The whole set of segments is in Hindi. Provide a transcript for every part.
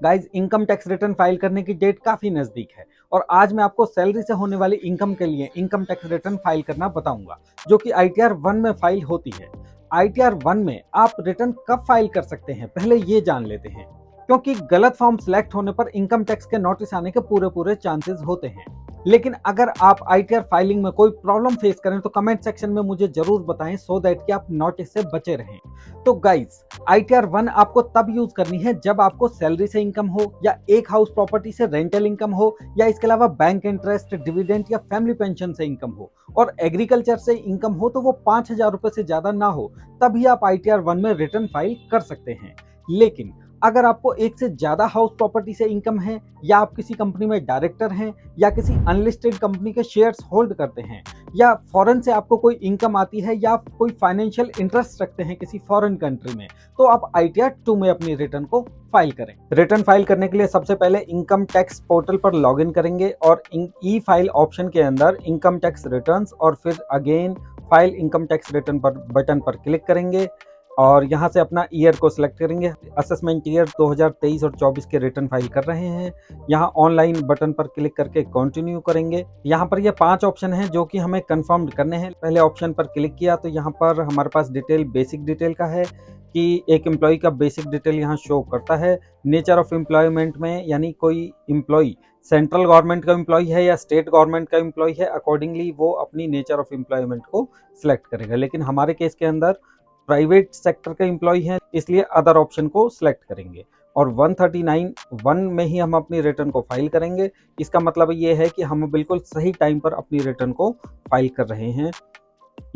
Guys income tax return file करने की डेट काफी नजदीक है और आज मैं आपको सैलरी से होने वाली इनकम के लिए इनकम टैक्स रिटर्न फाइल करना बताऊंगा, जो कि ITR 1 में फाइल होती है। ITR 1 में आप रिटर्न कब फाइल कर सकते हैं, पहले ये जान लेते हैं, क्योंकि गलत फॉर्म सिलेक्ट होने पर इनकम टैक्स के नोटिस आने के पूरे चांसेस होते हैं। लेकिन अगर आप ITR फाइलिंग में कोई प्रॉब्लम फेस करें तो कमेंट सेक्शन में मुझे जरूर बताएं, सो दैट कि आप नोटिस से बचे रहें। तो गाइस, ITR 1 आपको तब यूज करनी है जब आपको सैलरी से इनकम हो, या एक हाउस प्रॉपर्टी से रेंटल इनकम हो, या इसके अलावा बैंक इंटरेस्ट, डिविडेंड या फैमिली पेंशन से इनकम हो, और एग्रीकल्चर से इनकम हो तो वो 5,000 रुपए से ज्यादा ना हो, तभी आप ITR 1 में रिटर्न फाइल कर सकते हैं। लेकिन अगर आपको एक से ज्यादा हाउस प्रॉपर्टी से इनकम है, या आप किसी कंपनी में डायरेक्टर हैं, या किसी अनलिस्टेड कंपनी के शेयर्स होल्ड करते हैं, या फॉरेन से आपको कोई इनकम आती है, या आप कोई फाइनेंशियल इंटरेस्ट रखते हैं किसी फॉरेन कंट्री में, तो आप ITR 2 में अपनी रिटर्न को फाइल करें। रिटर्न फाइल करने के लिए सबसे पहले इनकम टैक्स पोर्टल पर लॉगिन करेंगे और ई फाइल ऑप्शन के अंदर इनकम टैक्स रिटर्न्स और फिर again file income tax return पर बटन पर क्लिक करेंगे और यहाँ से अपना ईयर को सिलेक्ट करेंगे। असेसमेंट ईयर 2023 और 24 के रिटर्न फाइल कर रहे हैं। यहाँ ऑनलाइन बटन पर क्लिक करके कंटिन्यू करेंगे। यहाँ पर ये 5 ऑप्शन हैं जो कि हमें कंफर्म करने हैं। पहले ऑप्शन पर क्लिक किया तो यहाँ पर हमारे पास डिटेल बेसिक डिटेल का है कि एक एम्प्लॉय का बेसिक डिटेल यहाँ शो करता है। नेचर ऑफ एम्प्लॉयमेंट में यानी कोई एम्प्लॉय सेंट्रल गवर्नमेंट का एम्प्लॉय है या स्टेट गवर्नमेंट का एम्प्लॉय है, अकॉर्डिंगली वो अपनी नेचर ऑफ एम्प्लॉयमेंट को सिलेक्ट करेगा। लेकिन हमारे केस के अंदर प्राइवेट सेक्टर के एम्प्लॉय हैं, इसलिए अदर ऑप्शन को सिलेक्ट करेंगे और 139(1) में ही हम अपनी रिटर्न को फाइल करेंगे। इसका मतलब ये है कि हम बिल्कुल सही टाइम पर अपनी रिटर्न को फाइल कर रहे हैं।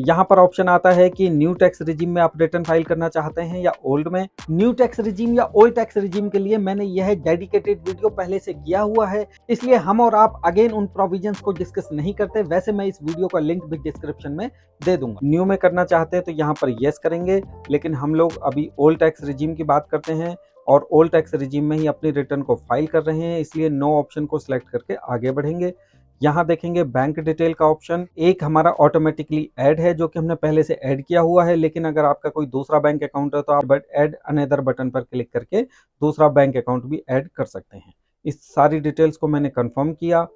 यहाँ पर ऑप्शन आता है कि न्यू टैक्स रिजीम में आप रिटर्न फाइल करना चाहते हैं या ओल्ड में। न्यू टैक्स रिजीम या ओल्ड टैक्स रिजीम के लिए मैंने यह डेडिकेटेड वीडियो पहले से किया हुआ है, इसलिए हम और आप अगेन उन प्रोविजंस को डिस्कस नहीं करते। वैसे मैं इस वीडियो का लिंक भी डिस्क्रिप्शन में दे दूंगा। न्यू में करना चाहते हैं तो यहाँ पर यस करेंगे, लेकिन हम लोग अभी ओल्ड टैक्स रिजीम की बात करते हैं और ओल्ड टैक्स रिजीम में ही अपनी रिटर्न को फाइल कर रहे हैं, इसलिए नो ऑप्शन को सिलेक्ट करके आगे बढ़ेंगे। यहाँ देखेंगे बैंक डिटेल का ऑप्शन एक हमारा ऑटोमेटिकली ऐड है, जो कि हमने पहले से ऐड किया हुआ है। लेकिन अगर आपका कोई दूसरा बैंक अकाउंट है तो आप ऐड अनदर बटन पर क्लिक करके दूसरा बैंक अकाउंट भी ऐड कर सकते हैं। इस सारी डिटेल्स को मैंने कंफर्म किया।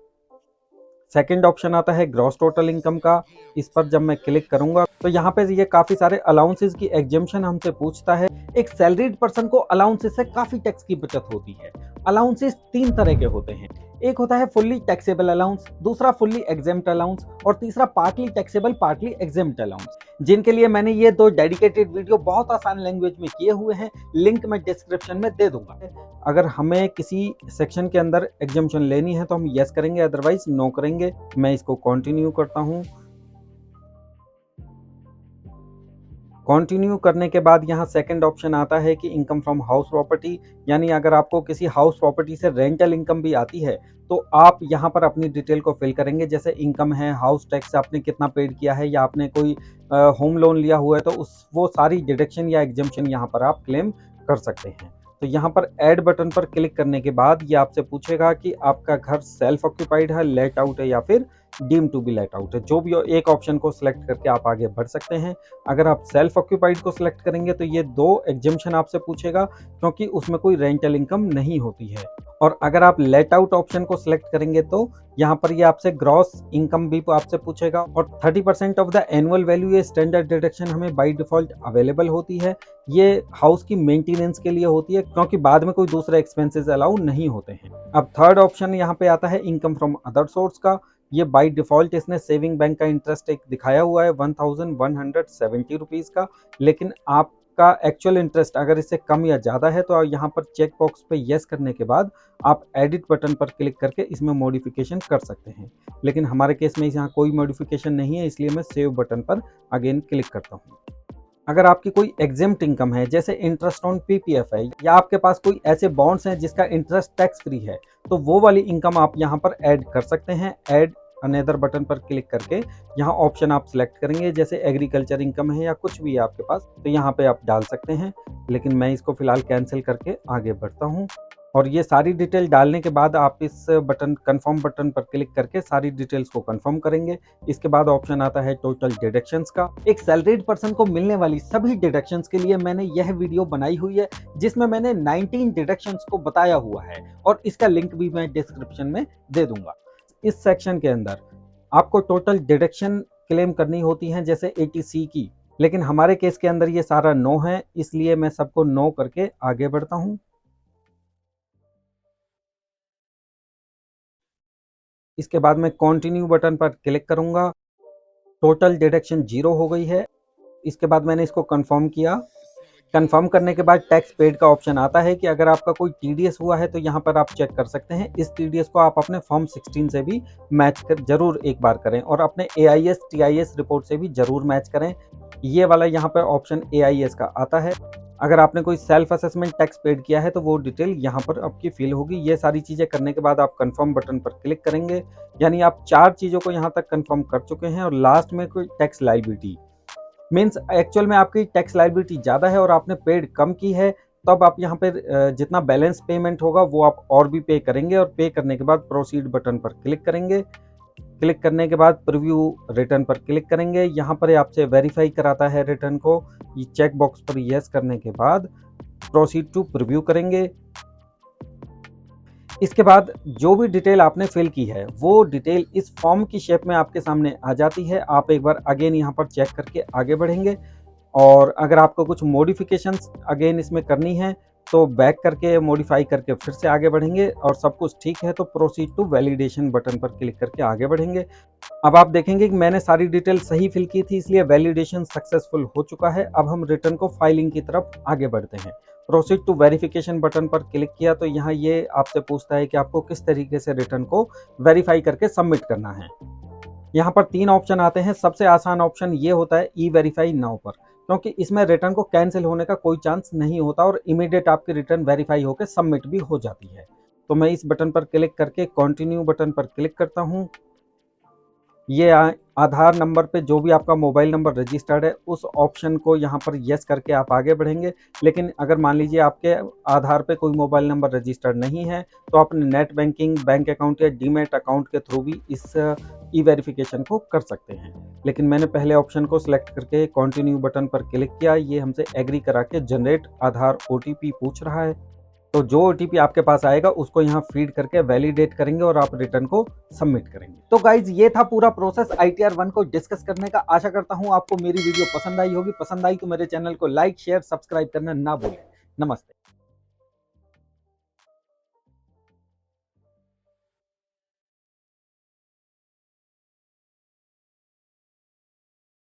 सेकंड ऑप्शन आता है ग्रॉस टोटल इनकम का। इस पर जब मैं क्लिक करूंगा तो यहाँ पे ये काफी सारे अलाउंसेस की एग्जेम्पशन हमसे पूछता है। एक सैलरीड पर्सन को अलाउंसेस से काफी टैक्स की बचत होती है। अलाउंसेस 3 तरह के होते हैं। एक होता है फुल्ली टैक्सेबल अलाउंस, दूसरा फुल्ली एग्जेम्प्ट अलाउंस और तीसरा partly taxable partly exempt allowance, जिनके लिए मैंने ये 2 डेडिकेटेड वीडियो बहुत आसान लैंग्वेज में किए हुए हैं। लिंक मैं डिस्क्रिप्शन में दे दूंगा। अगर हमें किसी सेक्शन के अंदर एग्जेम्पशन लेनी है तो हम यस करेंगे, अदरवाइज नो करेंगे। मैं इसको कंटिन्यू करता हूँ। कंटिन्यू करने के बाद यहाँ सेकंड ऑप्शन आता है कि इनकम फ्रॉम हाउस प्रॉपर्टी, यानी अगर आपको किसी हाउस प्रॉपर्टी से रेंटल इनकम भी आती है तो आप यहाँ पर अपनी डिटेल को फिल करेंगे। जैसे इनकम है, हाउस टैक्स आपने कितना पेड किया है, या आपने कोई होम लोन लिया हुआ है तो वो सारी डिडक्शन या एग्जेम्पशन यहाँ पर आप क्लेम कर सकते हैं। तो यहाँ पर ऐड बटन पर क्लिक करने के बाद ये आपसे पूछेगा कि आपका घर सेल्फ ऑक्यूपाइड है, लेट आउट है या फिर deem to be let out है। जो भी एक ऑप्शन को सिलेक्ट करके आप आगे बढ़ सकते हैं। अगर आप सेल्फ ऑक्यूपाइड को सिलेक्ट करेंगे तो ये 2 एग्जेम्पशन आपसे पूछेगा, क्योंकि उसमें कोई रेंटल इनकम नहीं होती है। और अगर आप लेट आउट ऑप्शन को सिलेक्ट करेंगे तो यहाँ पर ये आपसे ग्रॉस इनकम भी आपसे पूछेगा और 30% ऑफ द एनुअल वैल्यू ये स्टैंडर्ड डिडक्शन हमें बाय डिफॉल्ट अवेलेबल होती है। ये हाउस की मेंटेनेंस के लिए होती है, क्योंकि बाद में कोई दूसरे एक्सपेंसेस अलाउ नहीं होते हैं। अब थर्ड ऑप्शन यहाँ पे आता है इनकम फ्रॉम अदर सोर्स का। ये बाय डिफॉल्ट इसने सेविंग बैंक का इंटरेस्ट एक दिखाया हुआ है 1170 रुपीज़ का, लेकिन आपका एक्चुअल इंटरेस्ट अगर इससे कम या ज़्यादा है तो यहाँ पर चेक बॉक्स पे यस करने के बाद आप एडिट बटन पर क्लिक करके इसमें मॉडिफिकेशन कर सकते हैं। लेकिन हमारे केस में यहाँ कोई मॉडिफिकेशन नहीं है, इसलिए मैं सेव बटन पर अगेन क्लिक करता हूँ। अगर आपकी कोई एग्जेम्प्ट इनकम है, जैसे इंटरेस्ट ऑन PPF है, या आपके पास कोई ऐसे बॉन्ड्स हैं जिसका इंटरेस्ट टैक्स फ्री है, तो वो वाली इनकम आप यहाँ पर ऐड कर सकते हैं। ऐड अनदर बटन पर क्लिक करके यहाँ ऑप्शन आप सिलेक्ट करेंगे, जैसे एग्रीकल्चर इनकम है या कुछ भी है आपके पास, तो यहाँ पे आप डाल सकते हैं। लेकिन मैं इसको फिलहाल कैंसिल करके आगे बढ़ता हूँ। और ये सारी डिटेल डालने के बाद आप इस बटन कंफर्म बटन पर क्लिक करके सारी डिटेल्स को कंफर्म करेंगे। इसके बाद ऑप्शन आता है टोटल डिडक्शंस का। एक सैलरीड पर्सन को मिलने वाली सभी डिडक्शंस के लिए मैंने यह वीडियो बनाई हुई है, जिसमें मैंने 19 डिडक्शंस को बताया हुआ है और इसका लिंक भी मैं डिस्क्रिप्शन में दे दूंगा। इस सेक्शन के अंदर आपको टोटल डिडक्शन क्लेम करनी होती है, जैसे एटीसी की, लेकिन हमारे केस के अंदर ये सारा नो है, इसलिए मैं सबको नो करके आगे बढ़ता हूं। इसके बाद मैं कंटिन्यू बटन पर क्लिक करूंगा। टोटल डिडक्शन 0 हो गई है। इसके बाद मैंने इसको कंफर्म किया। कंफर्म करने के बाद टैक्स पेड का ऑप्शन आता है कि अगर आपका कोई टीडीएस हुआ है तो यहाँ पर आप चेक कर सकते हैं। इस टीडीएस को आप अपने फॉर्म 16 से भी मैच कर जरूर एक बार करें और अपने एआईएस टीआईएस रिपोर्ट से भी जरूर मैच करें। ये वाला यहाँ पर ऑप्शन एआईएस का आता है। अगर आपने कोई सेल्फ असेसमेंट टैक्स पेड किया है तो वो डिटेल यहाँ पर आपकी फिल होगी। ये सारी चीज़ें करने के बाद आप कंफर्म बटन पर क्लिक करेंगे, यानी आप 4 चीज़ों को यहाँ तक कंफर्म कर चुके हैं। और लास्ट में कोई टैक्स लायबिलिटी मीन्स एक्चुअल में आपकी टैक्स लायबिलिटी ज़्यादा है और आपने पेड कम की है, तब आप यहाँ पर जितना बैलेंस पेमेंट होगा वो आप और भी पे करेंगे और पे करने के बाद प्रोसीड बटन पर क्लिक करेंगे। क्लिक करने के बाद प्रीव्यू रिटर्न पर क्लिक करेंगे। यहाँ पर आपसे वेरीफाई कराता है रिटर्न को। ये चेक बॉक्स पर यस करने के बाद प्रोसीड टू प्रीव्यू करेंगे। इसके बाद जो भी डिटेल आपने फिल की है वो डिटेल इस फॉर्म की शेप में आपके सामने आ जाती है। आप एक बार अगेन यहाँ पर चेक करके आगे बढ़ेंगे और अगर आपको कुछ मॉडिफिकेशंस अगेन इसमें करनी है तो बैक करके मॉडिफाई करके फिर से आगे बढ़ेंगे और सब कुछ ठीक है तो प्रोसीड टू वैलिडेशन बटन पर क्लिक करके आगे बढ़ेंगे। अब आप देखेंगे कि मैंने सारी डिटेल सही फिल की थी, इसलिए वैलिडेशन सक्सेसफुल हो चुका है। अब हम रिटर्न को फाइलिंग की तरफ आगे बढ़ते हैं। प्रोसीड टू वेरिफिकेशन बटन पर क्लिक किया तो यहाँ ये आपसे पूछता है कि आपको किस तरीके से रिटर्न को वेरीफाई करके सबमिट करना है। यहाँ पर 3 ऑप्शन आते हैं। सबसे आसान ऑप्शन ये होता है ई वेरीफाई नाउ पर, क्योंकि इसमें रिटर्न को कैंसिल होने का कोई चांस नहीं होता और इमीडिएट आपकी रिटर्न वेरीफाई होकर सबमिट भी हो जाती है। तो मैं इस बटन पर क्लिक करके कंटिन्यू बटन पर क्लिक करता हूँ। ये आधार नंबर पे जो भी आपका मोबाइल नंबर रजिस्टर्ड है उस ऑप्शन को यहाँ पर यस करके आप आगे बढ़ेंगे। लेकिन अगर मान लीजिए आपके आधार पे कोई मोबाइल नंबर रजिस्टर्ड नहीं है तो आप नेट बैंकिंग, बैंक अकाउंट या डीमैट अकाउंट के थ्रू भी इस ई वेरिफिकेशन को कर सकते हैं। लेकिन मैंने पहले ऑप्शन को सिलेक्ट करके कंटिन्यू बटन पर क्लिक किया। ये हमसे एग्री करा के जनरेट आधार ओटीपी पूछ रहा है, तो जो ओटीपी आपके पास आएगा उसको यहाँ फीड करके वैलिडेट करेंगे और आप रिटर्न को सबमिट करेंगे। तो गाइज ये था पूरा प्रोसेस ITR 1 को डिस्कस करने का। आशा करता हूँ आपको मेरी वीडियो पसंद आई होगी। पसंद आई तो मेरे चैनल को लाइक, शेयर, सब्सक्राइब करना ना भूलें। नमस्ते।